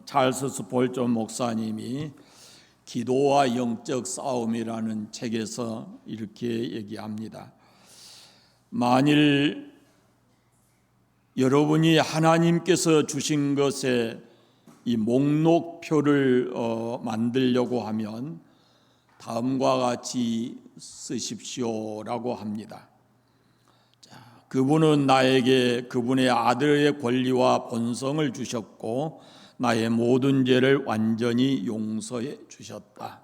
찰스 스폴전 목사님이 기도와 영적 싸움이라는 책에서 이렇게 얘기합니다. 만일 여러분이 하나님께서 주신 것에 이 목록표를 만들려고 하면 다음과 같이 쓰십시오라고 합니다. 그분은 나에게 그분의 아들의 권리와 본성을 주셨고 나의 모든 죄를 완전히 용서해 주셨다.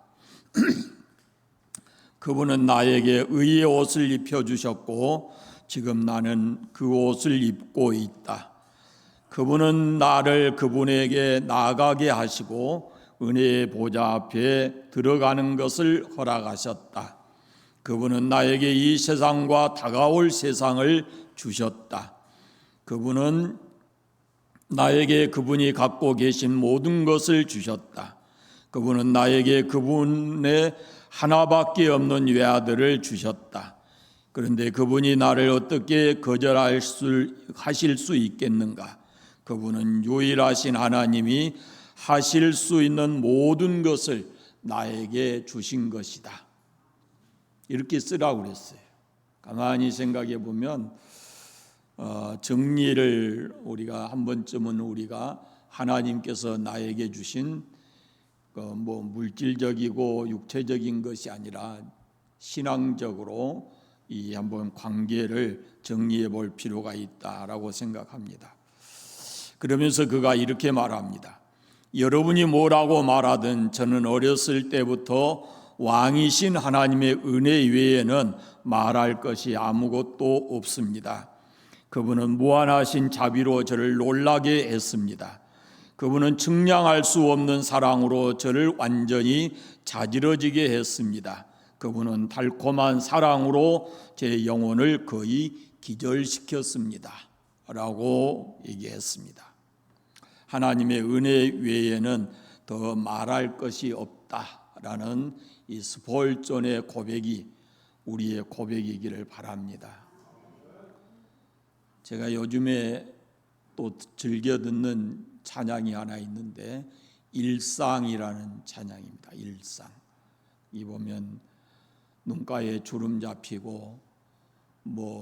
그분은 나에게 의의 옷을 입혀주셨고 지금 나는 그 옷을 입고 있다. 그분은 나를 그분에게 나아가게 하시고 은혜의 보좌 앞에 들어가는 것을 허락하셨다. 그분은 나에게 이 세상과 다가올 세상을 주셨다. 그분은 나에게 그분이 갖고 계신 모든 것을 주셨다. 그분은 나에게 그분의 하나밖에 없는 외아들을 주셨다. 그런데 그분이 나를 어떻게 거절하실 수 있겠는가? 그분은 유일하신 하나님이 하실 수 있는 모든 것을 나에게 주신 것이다. 이렇게 쓰라고 그랬어요. 가만히 생각해 보면 정리를 우리가 한 번쯤은 우리가 하나님께서 나에게 주신 물질적이고 육체적인 것이 아니라 신앙적으로 이 한번 관계를 정리해 볼 필요가 있다라고 생각합니다. 그러면서 그가 이렇게 말합니다. 여러분이 뭐라고 말하든 저는 어렸을 때부터 왕이신 하나님의 은혜 외에는 말할 것이 아무것도 없습니다. 그분은 무한하신 자비로 저를 놀라게 했습니다. 그분은 측량할 수 없는 사랑으로 저를 완전히 자지러지게 했습니다. 그분은 달콤한 사랑으로 제 영혼을 거의 기절시켰습니다. 라고 얘기했습니다. 하나님의 은혜 외에는 더 말할 것이 없다라는 이 스폴전의 고백이 우리의 고백이기를 바랍니다. 제가 요즘에 또 즐겨 듣는 찬양이 하나 있는데 일상이라는 찬양입니다. 일상. 이 보면 눈가에 주름 잡히고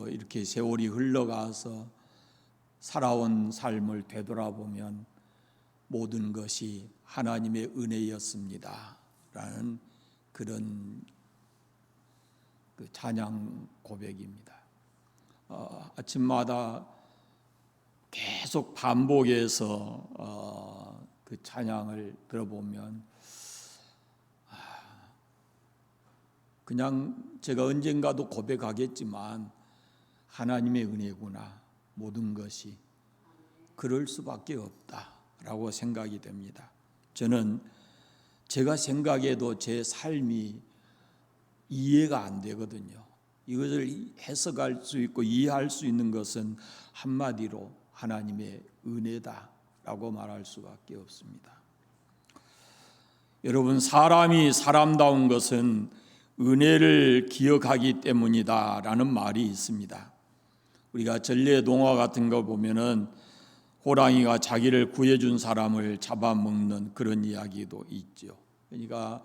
이렇게 세월이 흘러가서 살아온 삶을 되돌아보면 모든 것이 하나님의 은혜였습니다. 라는 그런 찬양 고백입니다. 아침마다 계속 반복해서 그 찬양을 들어보면 그냥 제가 언젠가도 고백하겠지만 하나님의 은혜구나 모든 것이 그럴 수밖에 없다라고 생각이 됩니다. 저는 제가 생각해도 제 삶이 이해가 안 되거든요. 이것을 해석할 수 있고 이해할 수 있는 것은 한마디로 하나님의 은혜다라고 말할 수밖에 없습니다. 여러분, 사람이 사람다운 것은 은혜를 기억하기 때문이다라는 말이 있습니다. 우리가 전래 동화 같은 거 보면은 호랑이가 자기를 구해준 사람을 잡아먹는 그런 이야기도 있죠. 그러니까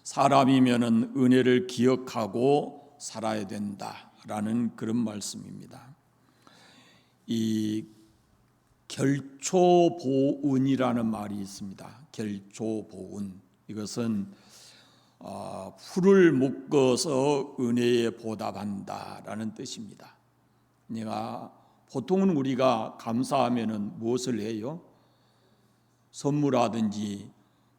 사람이면은 은혜를 기억하고 살아야 된다라는 그런 말씀입니다. 이 결초보은이라는 말이 있습니다. 결초보은. 이것은 풀을 묶어서 은혜에 보답한다라는 뜻입니다. 그러니까 보통은 우리가 감사하면은 무엇을 해요? 선물하든지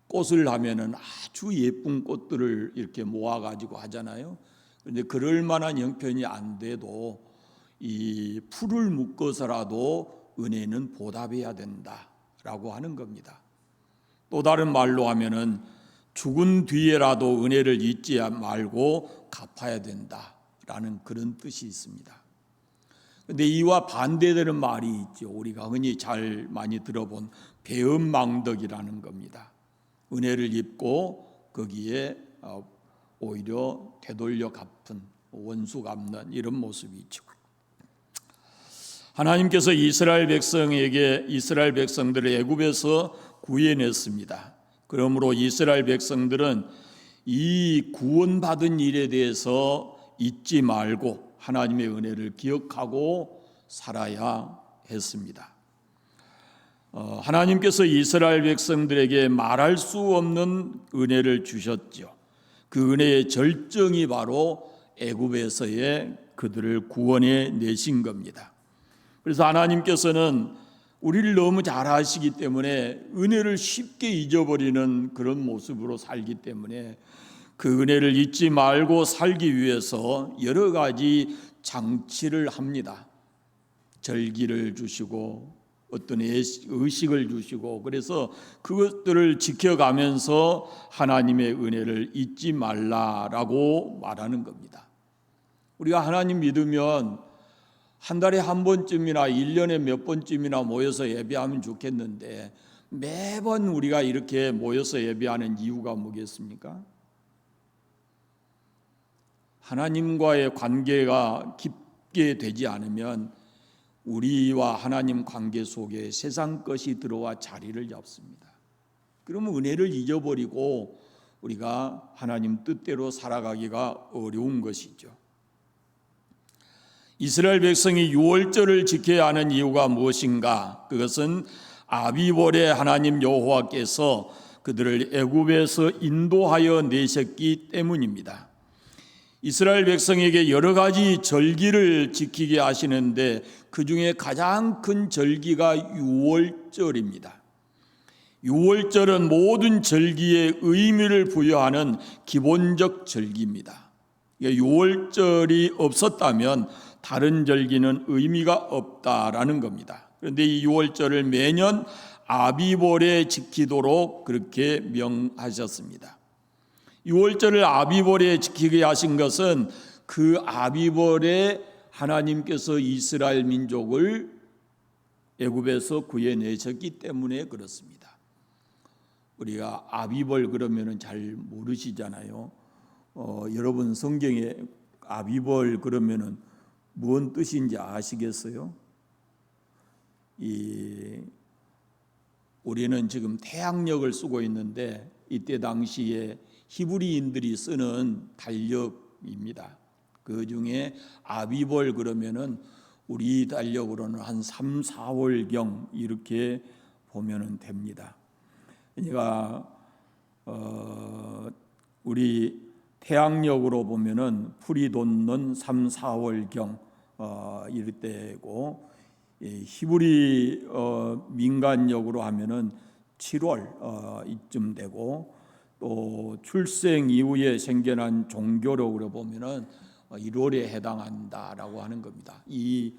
꽃을 하면은 아주 예쁜 꽃들을 이렇게 모아가지고 하잖아요. 그런데 그럴 만한 형편이 안 돼도 이 풀을 묶어서라도 은혜는 보답해야 된다라고 하는 겁니다. 또 다른 말로 하면은 죽은 뒤에라도 은혜를 잊지 말고 갚아야 된다라는 그런 뜻이 있습니다. 그런데 이와 반대되는 말이 있죠. 우리가 흔히 잘 많이 들어본 배은망덕이라는 겁니다. 은혜를 입고 거기에 오히려 되돌려 갚은 원수 갚는 이런 모습이 있죠. 하나님께서 이스라엘 백성들을 애굽에서 구해냈습니다. 그러므로 이스라엘 백성들은 이 구원받은 일에 대해서 잊지 말고 하나님의 은혜를 기억하고 살아야 했습니다. 하나님께서 이스라엘 백성들에게 말할 수 없는 은혜를 주셨죠. 그 은혜의 절정이 바로 애굽에서의 그들을 구원해 내신 겁니다. 그래서 하나님께서는 우리를 너무 잘 아시기 때문에 은혜를 쉽게 잊어버리는 그런 모습으로 살기 때문에 그 은혜를 잊지 말고 살기 위해서 여러 가지 장치를 합니다. 절기를 주시고 어떤 의식을 주시고, 그래서 그것들을 지켜가면서 하나님의 은혜를 잊지 말라라고 말하는 겁니다. 우리가 하나님 믿으면 한 달에 한 번쯤이나 1년에 몇 번쯤이나 모여서 예배하면 좋겠는데 매번 우리가 이렇게 모여서 예배하는 이유가 뭐겠습니까? 하나님과의 관계가 깊게 되지 않으면 우리와 하나님 관계 속에 세상 것이 들어와 자리를 잡습니다. 그러면 은혜를 잊어버리고 우리가 하나님 뜻대로 살아가기가 어려운 것이죠. 이스라엘 백성이 유월절을 지켜야 하는 이유가 무엇인가? 그것은 아비벌에 하나님 여호와께서 그들을 애굽에서 인도하여 내셨기 때문입니다. 이스라엘 백성에게 여러 가지 절기를 지키게 하시는데 그 중에 가장 큰 절기가 유월절입니다. 유월절은 모든 절기에 의미를 부여하는 기본적 절기입니다. 유월절이 없었다면 다른 절기는 의미가 없다라는 겁니다. 그런데 이 유월절을 매년 아비벌에 지키도록 그렇게 명하셨습니다. 유월절을 아비벌에 지키게 하신 것은 그 아비벌에 하나님께서 이스라엘 민족을 애굽에서 구해내셨기 때문에 그렇습니다. 우리가 아비벌 그러면은 잘 모르시잖아요. 여러분 성경에 아비벌 그러면은 무슨 뜻인지 아시겠어요? 우리는 지금 태양력을 쓰고 있는데 이때 당시에 히브리인들이 쓰는 달력입니다. 그 중에 아비벌 그러면은 우리 달력으로는 한 3, 4월경 이렇게 보면은 됩니다. 그러니까 우리 태양력으로 보면은 풀이 돋는 3, 4월경 이럴 때고, 히브리 민간력으로 하면은 7월 이쯤 되고, 또 출생 이후에 생겨난 종교력으로 보면은 1월에 해당한다라고 하는 겁니다. 이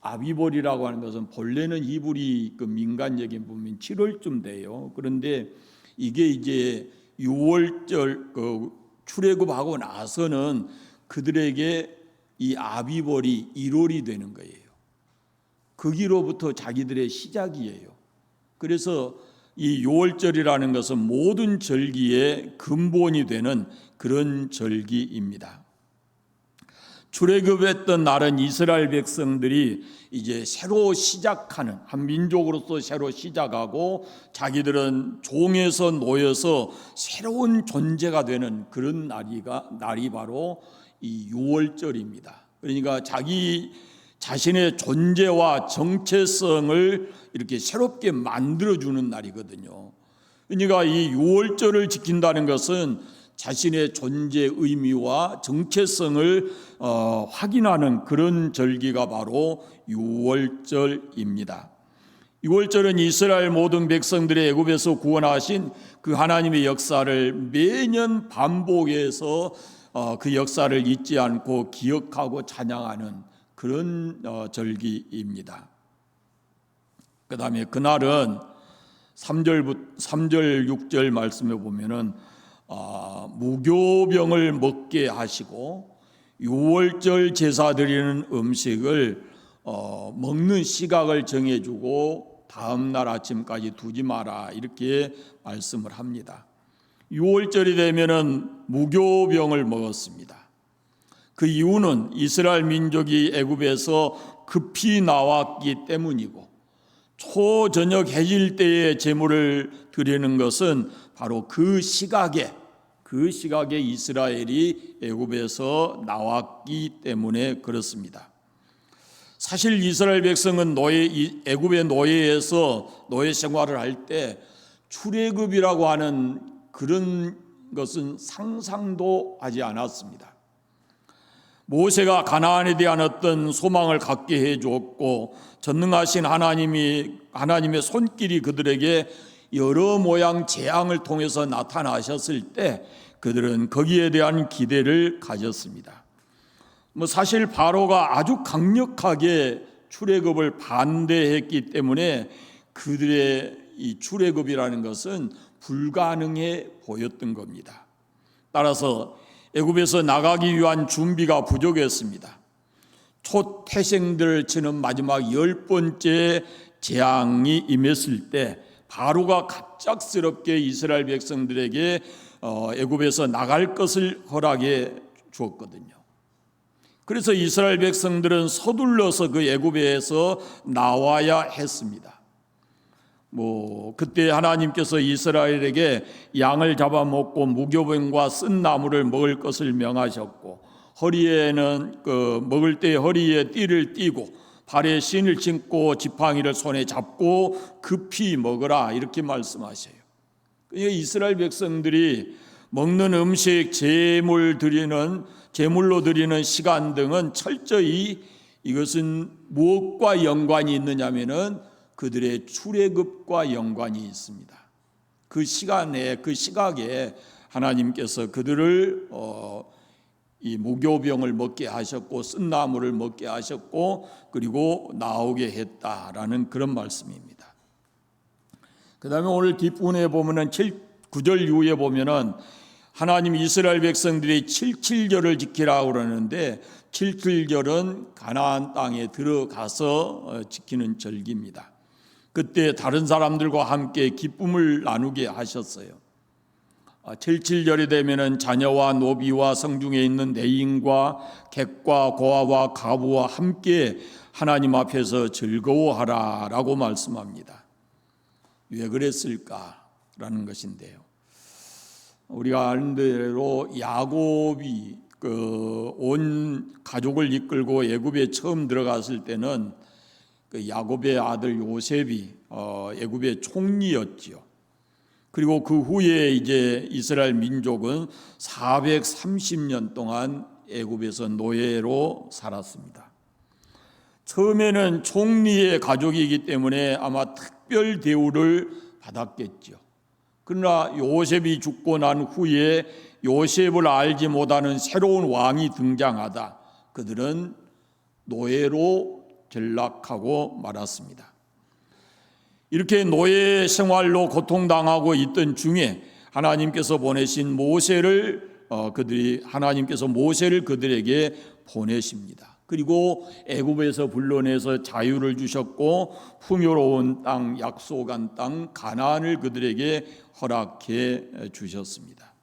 아비벌이라고 하는 것은 본래는 히브리 그 민간력에 보면 7월쯤 돼요. 그런데 이게 이제 6월절 그 출애굽하고 나서는 그들에게 이 아비벌이 1월이 되는 거예요. 거기로부터 자기들의 시작이에요. 그래서 이 유월절이라는 것은 모든 절기의 근본이 되는 그런 절기입니다. 출애굽했던 날은 이스라엘 백성들이 이제 새로 시작하는, 한 민족으로서 새로 시작하고 자기들은 종에서 놓여서 새로운 존재가 되는 그런 날이 바로 이 유월절입니다. 그러니까 자기 자신의 존재와 정체성을 이렇게 새롭게 만들어주는 날이거든요. 그러니까 이 유월절을 지킨다는 것은 자신의 존재 의미와 정체성을 확인하는 그런 절기가 바로 유월절입니다. 유월절은 이스라엘 모든 백성들의 애굽에서 구원하신 그 하나님의 역사를 매년 반복해서 그 역사를 잊지 않고 기억하고 찬양하는 그런 절기입니다. 그 다음에 그날은 3절 6절 말씀에 보면은 무교병을 먹게 하시고 유월절 제사 드리는 음식을 먹는 시각을 정해주고 다음 날 아침까지 두지 마라 이렇게 말씀을 합니다. 유월절이 되면은 무교병을 먹었습니다. 그 이유는 이스라엘 민족이 애굽에서 급히 나왔기 때문이고, 초저녁 해질 때에 제물을 드리는 것은 바로 그 시각에 이스라엘이 애굽에서 나왔기 때문에 그렇습니다. 사실 이스라엘 백성은 애굽의 노예에서 노예 생활을 할 때 출애굽이라고 하는 그런 것은 상상도 하지 않았습니다. 모세가 가나안에 대한 어떤 소망을 갖게 해 주었고, 전능하신 하나님의 손길이 그들에게 여러 모양 재앙을 통해서 나타나셨을 때 그들은 거기에 대한 기대를 가졌습니다. 사실 바로가 아주 강력하게 출애굽을 반대했기 때문에 그들의 이 출애굽이라는 것은 불가능해 보였던 겁니다. 따라서 애굽에서 나가기 위한 준비가 부족했습니다. 초태생들을 치는 마지막 10번째 재앙이 임했을 때 바로가 갑작스럽게 이스라엘 백성들에게 애굽에서 나갈 것을 허락해 주었거든요. 그래서 이스라엘 백성들은 서둘러서 그 애굽에서 나와야 했습니다. 그때 하나님께서 이스라엘에게 양을 잡아먹고 무교병과 쓴 나무를 먹을 것을 명하셨고, 허리에는 먹을 때 허리에 띠를 띠고 발에 신을 신고 지팡이를 손에 잡고 급히 먹으라, 이렇게 말씀하셔요. 그러니까 이스라엘 백성들이 먹는 음식, 제물로 드리는 시간 등은 철저히 이것은 무엇과 연관이 있느냐면은 그들의 출애굽과 연관이 있습니다. 그 시간에, 그 시각에 하나님께서 그들을 이 무교병을 먹게 하셨고 쓴 나무를 먹게 하셨고 그리고 나오게 했다라는 그런 말씀입니다. 그 다음에 오늘 뒷부분에 보면은 9절 이후에 보면은 하나님 이스라엘 백성들이 77절을 지키라고 그러는데, 77절은 가나안 땅에 들어가서 지키는 절기입니다. 그때 다른 사람들과 함께 기쁨을 나누게 하셨어요. 77절이 되면은 자녀와 노비와 성중에 있는 내인과 객과 고아와 가부와 함께 하나님 앞에서 즐거워하라라고 말씀합니다. 왜 그랬을까라는 것인데요. 우리가 아는 대로 야곱이 온 가족을 이끌고 애굽에 처음 들어갔을 때는 그 야곱의 아들 요셉이 애굽의 총리였지요. 그리고 그 후에 이제 이스라엘 민족은 430년 동안 애굽에서 노예로 살았습니다. 처음에는 총리의 가족이기 때문에 아마 특별 대우를 받았겠죠. 그러나 요셉이 죽고 난 후에 요셉을 알지 못하는 새로운 왕이 등장하다 그들은 노예로 전락하고 말았습니다. 이렇게 노예 생활로 고통당하고 있던 중에 하나님께서 보내신 하나님께서 모세를 그들에게 보내십니다. 그리고 애굽에서 불러내서 자유를 주셨고 풍요로운 땅, 약속한 땅 가나안을 그들에게 허락해 주셨습니다.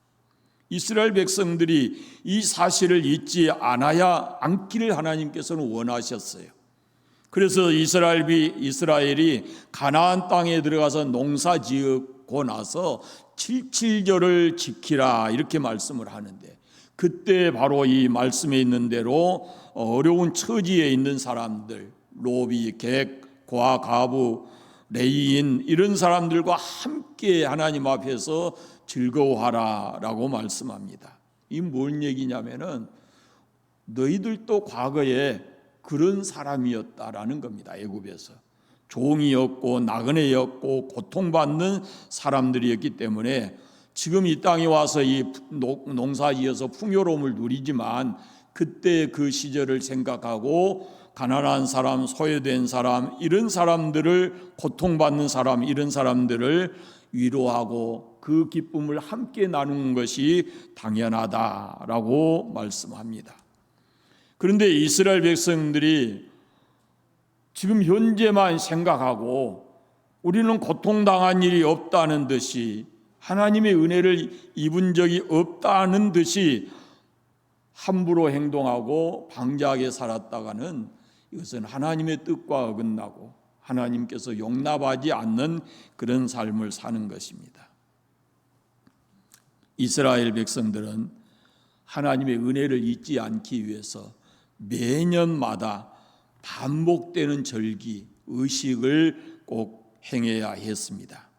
이스라엘 백성들이 이 사실을 잊지 않기를 하나님께서는 원하셨어요. 그래서 이스라엘이 가나안 땅에 들어가서 농사 지었고 나서 77절을 지키라 이렇게 말씀을 하는데, 그때 바로 이 말씀에 있는 대로 어려운 처지에 있는 사람들, 노비, 객, 고아, 가부, 레위인 이런 사람들과 함께 하나님 앞에서 즐거워하라라고 말씀합니다. 이 뭔 얘기냐면은 너희들도 과거에 그런 사람이었다라는 겁니다. 애굽에서 종이었고 나그네였고 고통받는 사람들이었기 때문에 지금 이 땅에 와서 이 농사지어서 풍요로움을 누리지만 그때 그 시절을 생각하고 가난한 사람, 소외된 사람, 이런 사람들을 고통받는 사람, 이런 사람들을 위로하고 그 기쁨을 함께 나누는 것이 당연하다라고 말씀합니다. 그런데 이스라엘 백성들이 지금 현재만 생각하고 우리는 고통당한 일이 없다는 듯이 하나님의 은혜를 입은 적이 없다는 듯이 함부로 행동하고 방자하게 살았다가는 이것은 하나님의 뜻과 어긋나고 하나님께서 용납하지 않는 그런 삶을 사는 것입니다. 이스라엘 백성들은 하나님의 은혜를 잊지 않기 위해서 매년마다 반복되는 절기, 의식을 꼭 행해야 했습니다.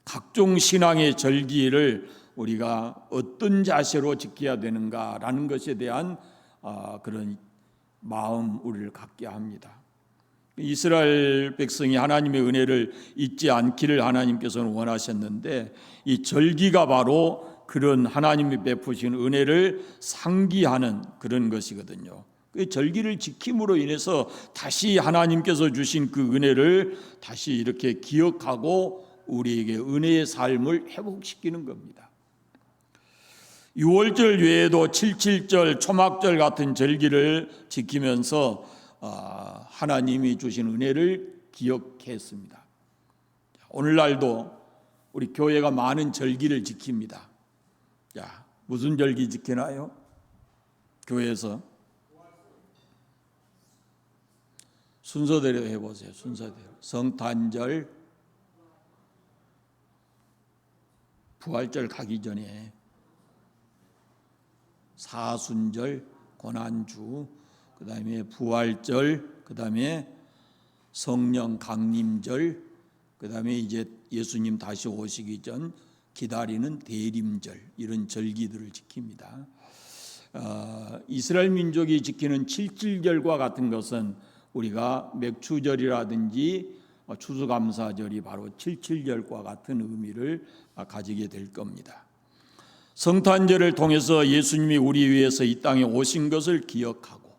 각종 신앙의 절기를 우리가 어떤 자세로 지켜야 되는가라는 것에 대한 그런 마음 우리를 갖게 합니다. 이스라엘 백성이 하나님의 은혜를 잊지 않기를 하나님께서는 원하셨는데 이 절기가 바로 그런 하나님이 베푸신 은혜를 상기하는 그런 것이거든요. 그 절기를 지킴으로 인해서 다시 하나님께서 주신 그 은혜를 다시 이렇게 기억하고 우리에게 은혜의 삶을 회복시키는 겁니다. 유월절 외에도 77절, 초막절 같은 절기를 지키면서 하나님이 주신 은혜를 기억했습니다. 오늘날도 우리 교회가 많은 절기를 지킵니다. 자, 무슨 절기 지키나요? 교회에서 순서대로 해보세요. 순서대로. 성탄절, 부활절 가기 전에 사순절, 고난주, 그 다음에 부활절, 그 다음에 성령 강림절, 그 다음에 이제 예수님 다시 오시기 전 기다리는 대림절, 이런 절기들을 지킵니다. 이스라엘 민족이 지키는 칠칠절과 같은 것은 우리가 맥추절이라든지 추수감사절이 바로 칠칠절과 같은 의미를 가지게 될 겁니다. 성탄절을 통해서 예수님이 우리 위해서 이 땅에 오신 것을 기억하고,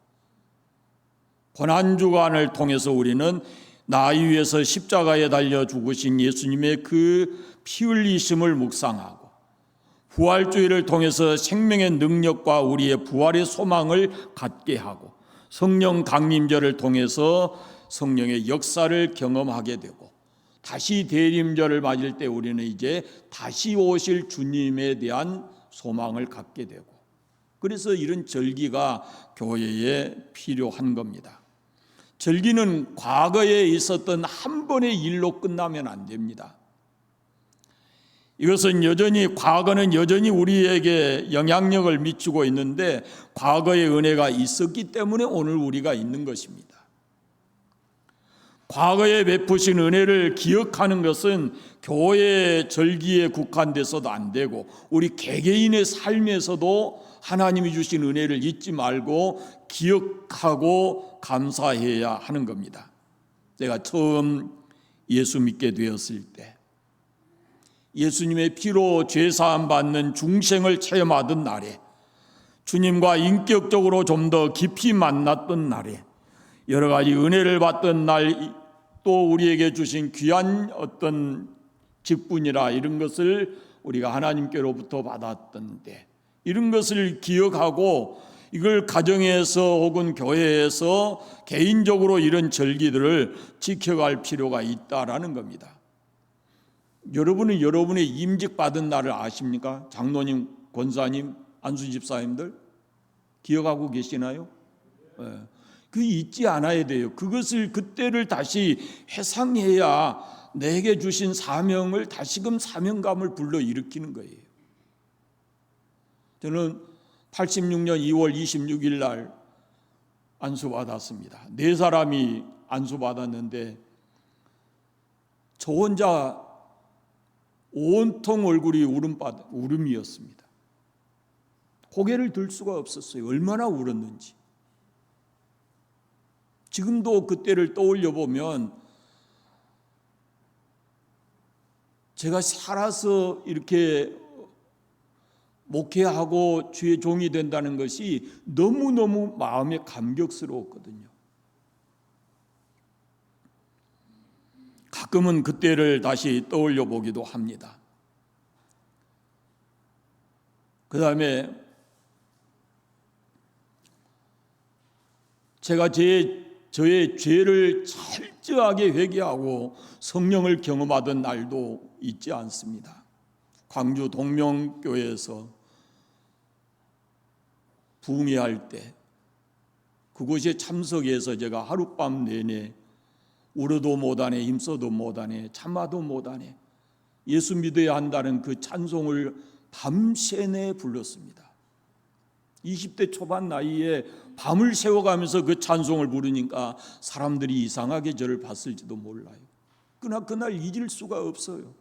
고난주간을 통해서 우리는 나의 위해서 십자가에 달려 죽으신 예수님의 그 피 흘리심을 묵상하고, 부활주의를 통해서 생명의 능력과 우리의 부활의 소망을 갖게 하고, 성령 강림절을 통해서 성령의 역사를 경험하게 되고, 다시 대림절을 맞을 때 우리는 이제 다시 오실 주님에 대한 소망을 갖게 되고, 그래서 이런 절기가 교회에 필요한 겁니다. 절기는 과거에 있었던 한 번의 일로 끝나면 안 됩니다. 이것은 과거는 여전히 우리에게 영향력을 미치고 있는데 과거의 은혜가 있었기 때문에 오늘 우리가 있는 것입니다. 과거에 베푸신 은혜를 기억하는 것은 교회의 절기에 국한돼서도 안 되고 우리 개개인의 삶에서도 하나님이 주신 은혜를 잊지 말고 기억하고 감사해야 하는 겁니다. 제가 처음 예수 믿게 되었을 때 예수님의 피로 죄사함 받는 중생을 체험하던 날에, 주님과 인격적으로 좀 더 깊이 만났던 날에, 여러 가지 은혜를 받던 날, 또 우리에게 주신 귀한 어떤 직분이라 이런 것을 우리가 하나님께로부터 받았던데, 이런 것을 기억하고 이걸 가정에서 혹은 교회에서 개인적으로 이런 절기들을 지켜갈 필요가 있다라는 겁니다. 여러분은 여러분의 임직받은 날을 아십니까? 장로님, 권사님, 안수집사님들 기억하고 계시나요? 네. 그 잊지 않아야 돼요. 그것을 그때를 다시 회상해야 내게 주신 사명을 다시금 사명감을 불러일으키는 거예요. 저는 86년 2월 26일 날 안수받았습니다. 4사람이 안수받았는데 저 혼자 온통 얼굴이 울음이었습니다. 고개를 들 수가 없었어요. 얼마나 울었는지. 지금도 그때를 떠올려 보면 제가 살아서 이렇게 목회하고 주의 종이 된다는 것이 너무너무 마음에 감격스러웠거든요. 가끔은 그때를 다시 떠올려 보기도 합니다. 그 다음에 제가 저의 죄를 철저하게 회개하고 성령을 경험하던 날도 잊지 않습니다. 광주 동명교회에서 부흥회할 때 그곳에 참석해서 제가 하룻밤 내내 울어도 못하네, 힘써도 못하네, 참아도 못하네, 예수 믿어야 한다는 그 찬송을 밤새내 불렀습니다. 20대 초반 나이에 밤을 새워가면서 그 찬송을 부르니까 사람들이 이상하게 저를 봤을지도 몰라요. 그러나 그날 잊을 수가 없어요.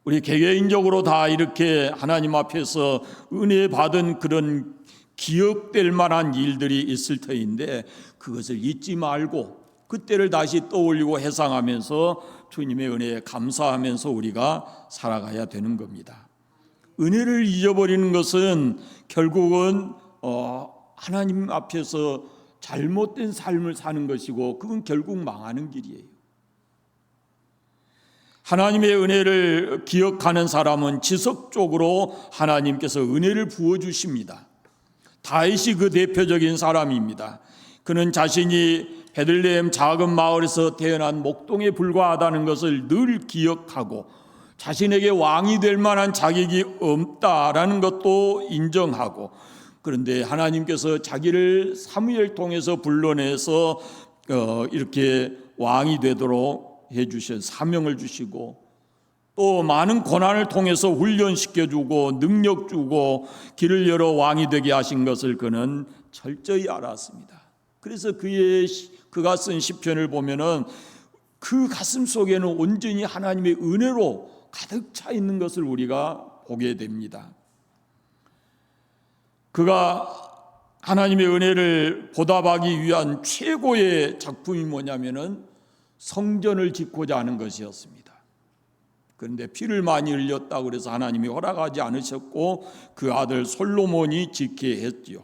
우리 개개인적으로 다 이렇게 하나님 앞에서 은혜 받은 그런 기억될 만한 일들이 있을 터인데 그것을 잊지 말고 그때를 다시 떠올리고 회상하면서 주님의 은혜에 감사하면서 우리가 살아가야 되는 겁니다. 은혜를 잊어버리는 것은 결국은 하나님 앞에서 잘못된 삶을 사는 것이고 그건 결국 망하는 길이에요. 하나님의 은혜를 기억하는 사람은 지속적으로 하나님께서 은혜를 부어주십니다. 다윗이 그 대표적인 사람입니다. 그는 자신이 베들레헴 작은 마을에서 태어난 목동에 불과하다는 것을 늘 기억하고 자신에게 왕이 될 만한 자격이 없다라는 것도 인정하고, 그런데 하나님께서 자기를 사무엘 통해서 불러내서 이렇게 왕이 되도록 해주신 사명을 주시고 또 많은 고난을 통해서 훈련시켜주고 능력 주고 길을 열어 왕이 되게 하신 것을 그는 철저히 알았습니다. 그래서 그가 쓴 시편을 보면은 그 가슴 속에는 온전히 하나님의 은혜로 가득 차 있는 것을 우리가 보게 됩니다. 그가 하나님의 은혜를 보답하기 위한 최고의 작품이 뭐냐면은 성전을 짓고자 하는 것이었습니다. 그런데 피를 많이 흘렸다고 그래서 하나님이 허락하지 않으셨고 그 아들 솔로몬이 짓게 했지요.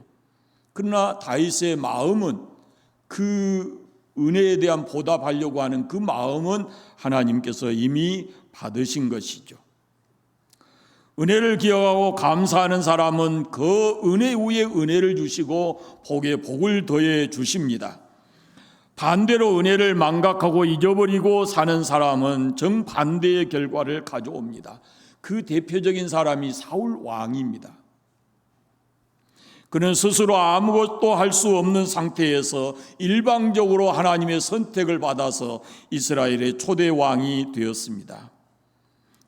그러나 다윗의 마음은 그 은혜에 대한 보답하려고 하는 그 마음은 하나님께서 이미 받으신 것이죠. 은혜를 기억하고 감사하는 사람은 그 은혜 위에 은혜를 주시고 복에 복을 더해 주십니다. 반대로 은혜를 망각하고 잊어버리고 사는 사람은 정반대의 결과를 가져옵니다. 그 대표적인 사람이 사울 왕입니다. 그는 스스로 아무것도 할 수 없는 상태에서 일방적으로 하나님의 선택을 받아서 이스라엘의 초대 왕이 되었습니다.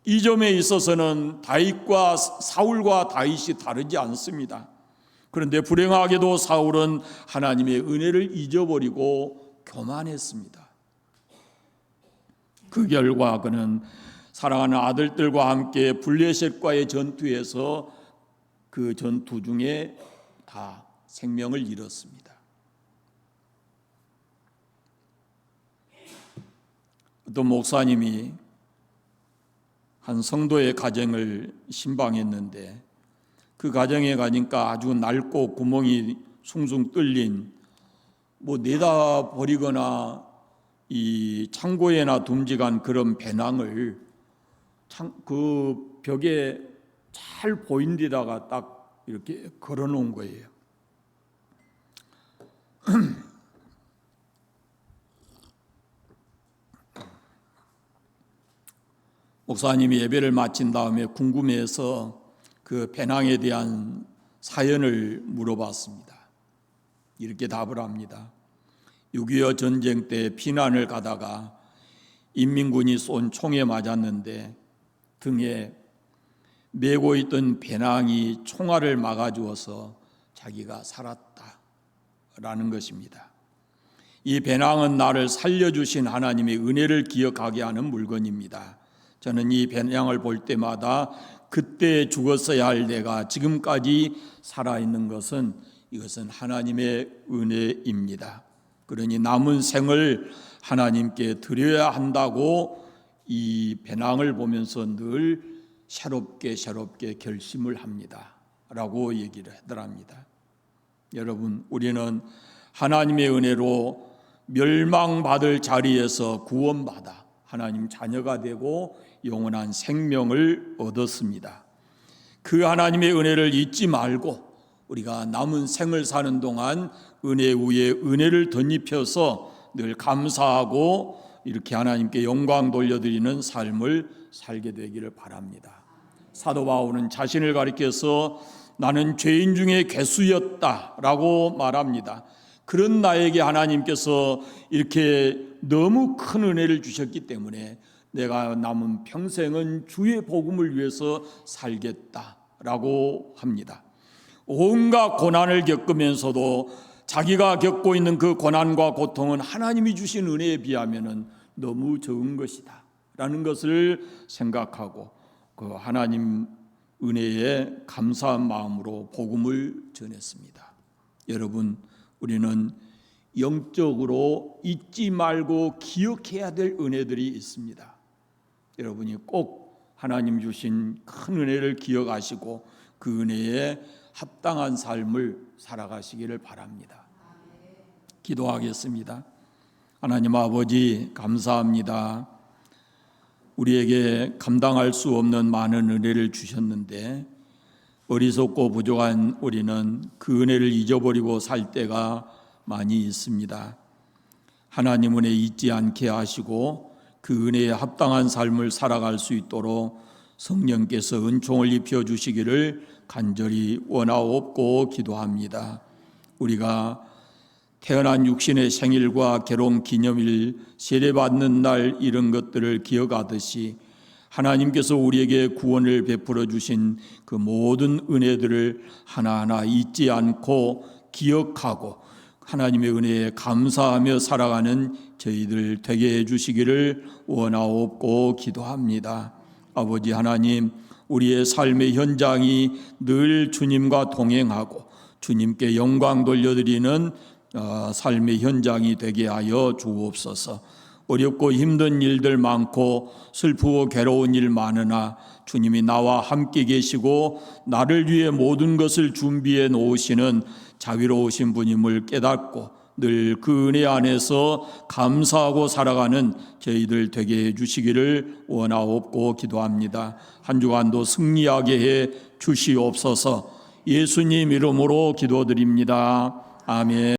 이 점에 있어서는 사울과 다윗이 다르지 않습니다. 그런데 불행하게도 사울은 하나님의 은혜를 잊어버리고 교만했습니다. 그 결과 그는 사랑하는 아들들과 함께 블레셋과의 전투에서 그 전투 중에 다 생명을 잃었습니다. 어떤 목사님이 한 성도의 가정을 신방했는데 그 가정에 가니까 아주 낡고 구멍이 숭숭 뚫린 내다 버리거나 이 창고에나 둠직한 그런 배낭을 그 벽에 잘 보인 데다가 딱 이렇게 걸어 놓은 거예요. 목사님이 예배를 마친 다음에 궁금해서 그 배낭에 대한 사연을 물어봤습니다. 이렇게 답을 합니다. 6.25 전쟁 때 피난을 가다가 인민군이 쏜 총에 맞았는데 등에 메고 있던 배낭이 총알을 막아주어서 자기가 살았다라는 것입니다. 이 배낭은 나를 살려주신 하나님의 은혜를 기억하게 하는 물건입니다. 저는 이 배낭을 볼 때마다 그때 죽었어야 할 내가 지금까지 살아있는 것은 이것은 하나님의 은혜입니다. 그러니 남은 생을 하나님께 드려야 한다고 이 배낭을 보면서 늘 새롭게 결심을 합니다 라고 얘기를 하더랍니다. 여러분, 우리는 하나님의 은혜로 멸망받을 자리에서 구원받아 하나님 자녀가 되고 영원한 생명을 얻었습니다. 그 하나님의 은혜를 잊지 말고 우리가 남은 생을 사는 동안 은혜 위에 은혜를 덧입혀서 늘 감사하고 이렇게 하나님께 영광 돌려드리는 삶을 살게 되기를 바랍니다. 사도 바울은 자신을 가리켜서 나는 죄인 중에 괴수였다라고 말합니다. 그런 나에게 하나님께서 이렇게 너무 큰 은혜를 주셨기 때문에 내가 남은 평생은 주의 복음을 위해서 살겠다라고 합니다. 온갖 고난을 겪으면서도 자기가 겪고 있는 그 고난과 고통은 하나님이 주신 은혜에 비하면 너무 적은 것이다 라는 것을 생각하고 그 하나님 은혜에 감사한 마음으로 복음을 전했습니다. 여러분, 우리는 영적으로 잊지 말고 기억해야 될 은혜들이 있습니다. 여러분이 꼭 하나님 주신 큰 은혜를 기억하시고 그 은혜에 합당한 삶을 살아가시기를 바랍니다. 기도하겠습니다. 하나님 아버지, 감사합니다. 우리에게 감당할 수 없는 많은 은혜를 주셨는데 어리석고 부족한 우리는 그 은혜를 잊어버리고 살 때가 많이 있습니다. 하나님 은혜 잊지 않게 하시고 그 은혜에 합당한 삶을 살아갈 수 있도록 성령께서 은총을 입혀 주시기를 간절히 원하옵고 기도합니다. 우리가 태어난 육신의 생일과 결혼 기념일, 세례받는 날 이런 것들을 기억하듯이 하나님께서 우리에게 구원을 베풀어 주신 그 모든 은혜들을 하나하나 잊지 않고 기억하고 하나님의 은혜에 감사하며 살아가는 저희들 되게 해주시기를 원하옵고 기도합니다. 아버지 하나님, 우리의 삶의 현장이 늘 주님과 동행하고 주님께 영광 돌려드리는 삶의 현장이 되게 하여 주옵소서. 어렵고 힘든 일들 많고 슬프고 괴로운 일 많으나 주님이 나와 함께 계시고 나를 위해 모든 것을 준비해 놓으시는 자비로우신 분임을 깨닫고 늘 그 은혜 안에서 감사하고 살아가는 저희들 되게 해주시기를 원하옵고 기도합니다. 한 주간도 승리하게 해 주시옵소서. 예수님 이름으로 기도드립니다. 아멘.